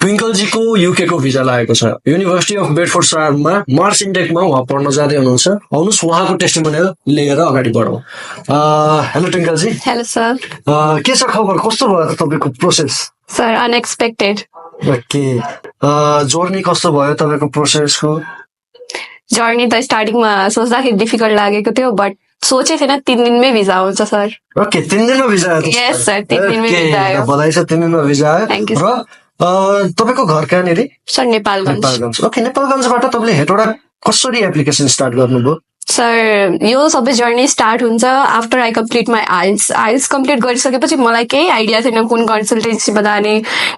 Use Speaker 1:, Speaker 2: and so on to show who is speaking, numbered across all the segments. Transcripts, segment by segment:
Speaker 1: ट्विङ्कलजीको युकेको visa लागेको छ university of बेडफोर्डसायरमा March इन्टेकमा उहाँ पढ्न जाँदै हुनुहुन्छ आउनुहोस् उहाँको टेस्टिमोनियल लिएर अगाडि बढौँ हेलो ट्विङ्कलजी
Speaker 2: हेलो सर
Speaker 1: के छ खबर कस्तो भयो त तपाईँको process
Speaker 2: sir unexpected
Speaker 1: okay journey कस्तो भयो तपाईँको प्रोसेसको
Speaker 2: जर्नी त स्टार्टिङमा सोच्दाखेरि डिफिकल्ट लागेको थियो बट सोचे थिएन 3 दिनमै भिजा हुन्छ सर
Speaker 1: ओके 3 दिनमा भिजा आयो
Speaker 2: यस सर 3 दिनमै भिजा आयो
Speaker 1: बधाई छ 3 दिनमा भिजा आयो
Speaker 2: Thank you,
Speaker 1: र तपाईँको घर कहाँनिर
Speaker 2: सर नेपालगञ्ज
Speaker 1: ओके नेपालगञ्जबाट तपाईँले हेटौडा कसरी एप्लिकेसन स्टार्ट गर्नुभयो
Speaker 2: सर यो सबै जर्नी स्टार्ट हुन्छ after I complete my IELTS complete गरिसकेपछि मलाई केही आइडिया थिएन कुन कन्सल्टेन्सीमा जाने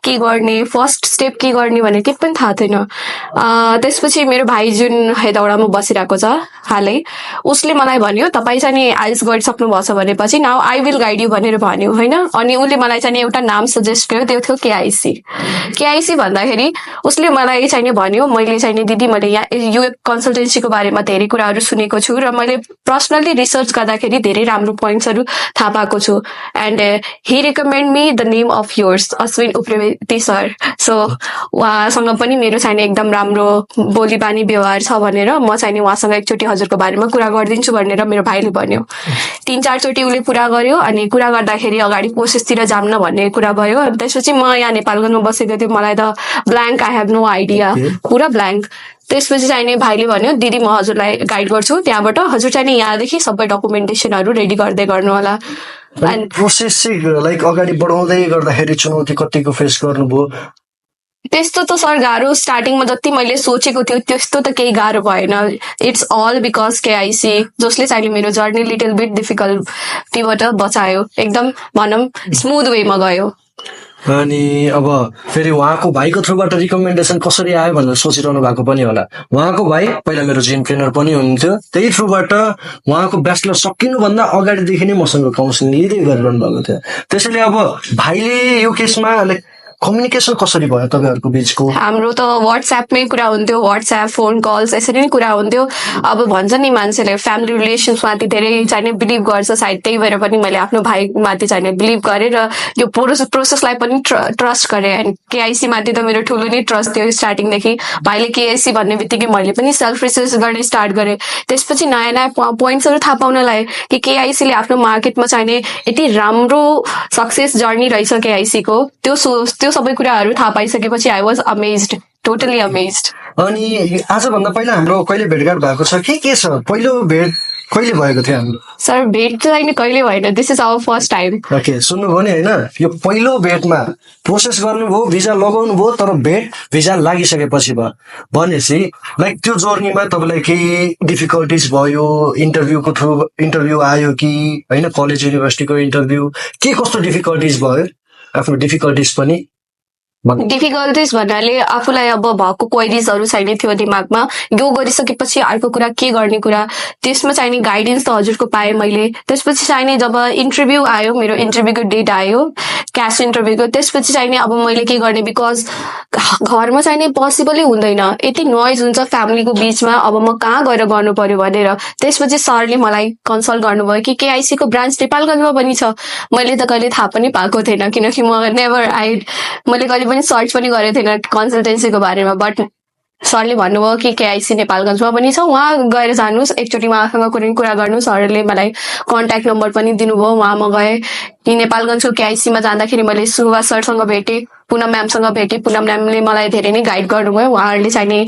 Speaker 2: के गर्ने फर्स्ट स्टेप के गर्ने भने केही पनि थाहा थिएन त्यसपछि मेरो भाइ जुन हेटौडामा बसिरहेको छ हालै उसले मलाई भन्यो तपाईँ चाहिँ नि आइल्स गरिसक्नु भएको छ भनेपछि now I will guide you भनेर भन्यो होइन अनि उसले मलाई चाहिँ एउटा नाम सजेस्ट गर्यो त्यो थियो केआइसी भन्दाखेरि उसले मलाई चाहिँ भन्यो मैले चाहिँ नि दिदी मैले यहाँ यो कन्सल्टेन्सीको बारेमा धेरै कुराहरू सुनेको छु र मैले पर्सनली रिसर्च गर्दाखेरि धेरै राम्रो पोइन्ट्सहरू थाहा पाएको छु and he recommend me the name of yours Ashwin Upreti sir so उहाँसँग पनि मेरो चाहिँ एकदम राम्रो बोली बानी व्यवहार छ भनेर म चाहिँ उहाँसँग एकचोटि हजुरको बारेमा कुरा गरिदिन्छु भनेर मेरो भाइले भन्यो 3-4 चोटि उसले कुरा गर्यो अनि कुरा गर्दाखेरि अगाडि प्रोसेसतिर जाम्न भन्ने कुरा भयो अनि त्यसपछि म यहाँ नेपालगञ्जमा बसेको थिएँ मलाई त blank I have no idea पुरा ब्ल्याङ्क त्यसपछि चाहिँ भाइले भन्यो दिदी म हजुरलाई गाइड गर्छु त्यहाँबाट हजुर चाहिँ यहाँदेखि सबै डकुमेन्टेसनहरू रेडी गर्दै गर्नु होला
Speaker 1: प्रोसेस चाहिँ लाइक अगाडि बढाउँदै गर्दाखेरि चुनौती कतिको फेस गर्नुभयो
Speaker 2: त्यस्तो त सर गाह्रो स्टार्टिङमा जति मैले सोचेको थियो त्यस्तो त केही गाह्रो भएन इट्स अल बिकज केआइसी जसले चाहिँ मेरो जर्नी लिटल बिट डिफिकल्टीबाट बचायो एकदम भनौँ स्मुथ वेमा गयो
Speaker 1: अनि अब फेरि उहाँको भाइको थ्रुबाट रिकमेन्डेसन कसरी आयो भनेर सोचिरहनु भएको पनि होला उहाँको भाइ पहिला मेरो जिम ट्रेनर पनि हुनुहुन्थ्यो त्यही थ्रुबाट उहाँको ब्याचलर सकिनुभन्दा अगाडिदेखि नै मसँग काउन्सिलिङ लिँदै गरिरहनु भएको थियो त्यसैले अब भाइले यो केसमा लाइक कम्युनिकेसन कसरी भयो तपाईँहरूको बिचको
Speaker 2: हाम्रो त वाट्सएपमै कुरा हुन्थ्यो वाट्सएप फोन कल्स यसरी नै कुरा हुन्थ्यो अब भन्छ नि मान्छेले फ्यामिली रिलेसन्समाथि धेरै चाहिँ बिलिभ गर्छ सायद त्यही भएर पनि मैले आफ्नो भाइमाथि चाहिँ बिलिभ गरेँ र यो प्रोसेसलाई पनि ट्रस्ट गरेँ एन्ड केआइसी माथि त मेरो ठुलो नै ट्रस्ट थियो स्टार्टिङदेखि भाइले केआइसी भन्ने बित्तिकै मैले पनि सेल्फ रिसर्च गर्ने स्टार्ट गरेँ त्यसपछि नयाँ नयाँ पोइन्ट्सहरू थाहा पाउनलाई कि केआइसीले आफ्नो मार्केटमा चाहिने यति राम्रो सक्सेस जर्नी रहेछ केआइसीको त्यो सबै कुराहरू थाहा पाइसकेपछि I was amazed totally amazed
Speaker 1: अनि आजभन्दा पहिला हाम्रो कहिले भेटघाट भएको छ के छ पहिलो भेट कहिले भएको थियो हाम्रो
Speaker 2: सर भेट चाहिँ कहिले भएन this is our first time
Speaker 1: okay सुन्नुभयो नि होइन यो पहिलो भेटमा प्रोसेस गर्नुभयो भिजा लगाउनु भयो तर भेट भिजा लागिसकेपछि भयो भनेपछि लाइक त्यो जर्नीमा तपाईँलाई केही डिफिकल्टिज भयो इन्टरभ्यू आयो कि होइन कलेज युनिभर्सिटीको इन्टरभ्यू के कस्तो डिफिकल्टिज भयो आफ्नो डिफिकल्टिज पनि
Speaker 2: डिफिकल्टिज भन्नाले आफूलाई अब भएको क्वेरिजहरू छैन थियो दिमागमा यो गरिसकेपछि अर्को कुरा के गर्ने कुरा त्यसमा चाहिने गाइडेन्स त हजुरको पाएँ मैले त्यसपछि चाहिने जब इन्टरभ्यू आयो मेरो इन्टरभ्यूको डेट आयो क्यास इन्टरभ्यूको त्यसपछि चाहिने अब मैले के गर्ने बिकज घरमा चाहिने पोसिबलै हुँदैन यति नोइज हुन्छ फ्यामिलीको बिचमा अब म कहाँ गएर गर्नु पर्यो भनेर त्यसपछि सरले मलाई कन्सल्ट गर्नुभयो कि केआइसीको ब्रान्च नेपालगञ्जमा पनि छ मैले त कहिले थाहा पनि पाएको थिएन किनकि म मैले कहिले पनि सर्च पनि गरेको थिएन कन्सल्टेन्सीको बारेमा बट सरले भन्नुभयो कि केआइसी नेपालगञ्जमा पनि छ उहाँ गएर जानुहोस् एकचोटि उहाँसँग कुनै कुरा गर्नु सरले मलाई कन्ट्याक्ट नम्बर पनि दिनुभयो उहाँ म गएँ कि नेपालगञ्जको केआइसीमा जाँदाखेरि मैले सुभाष सरसँग भेटेँ पुनम म्यामसँग भेटेँ पुनम म्यामले मलाई धेरै नै गाइड गर्नुभयो उहाँहरूले चाहिने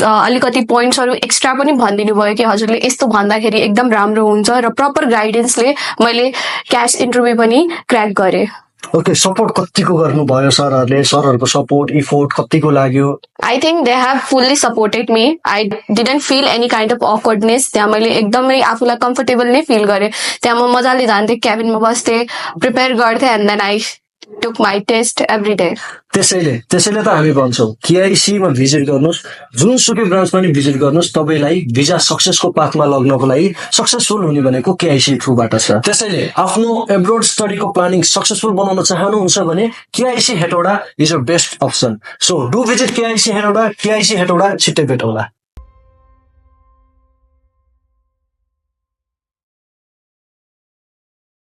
Speaker 2: अलिकति पोइन्ट्सहरू एक्स्ट्रा पनि भनिदिनु भयो कि हजुरले यस्तो भन्दाखेरि एकदम राम्रो हुन्छ र प्रपर गाइडेन्सले मैले क्यास इन्टरभ्यू पनि क्र्याक गरेँ
Speaker 1: ओके सपोर्ट कतिको गर्नुभयो सरहरूले सरहरूको सपोर्ट इफोर्ट कतिको लाग्यो
Speaker 2: I think they have fully supported me I didn't feel any kind of awkwardness त्यहाँ मैले एकदमै आफूलाई कम्फर्टेबल नै फिल गरेँ त्यहाँ म मजाले जान्थेँ क्याबिनमा बस्थेँ प्रिपेयर गर्थेँ and then I took my test every day
Speaker 1: त्यसैले त हामी भन्छौँ केआइसीमा भिजिट गर्नुहोस् जुनसुकै ब्रान्चमा नि भिजिट गर्नुहोस् तपाईँलाई भिजा सक्सेसको पाथमा लग्नको लागि सक्सेसफुल हुने भनेको केआइसी थ्रुबाट छ त्यसैले आफ्नो एब्रोड स्टडीको प्लानिङ सक्सेसफुल बनाउन चाहनुहुन्छ भने KIC Hetauda is a best option so do visit KIC Hetauda छिट्टै भेटौँला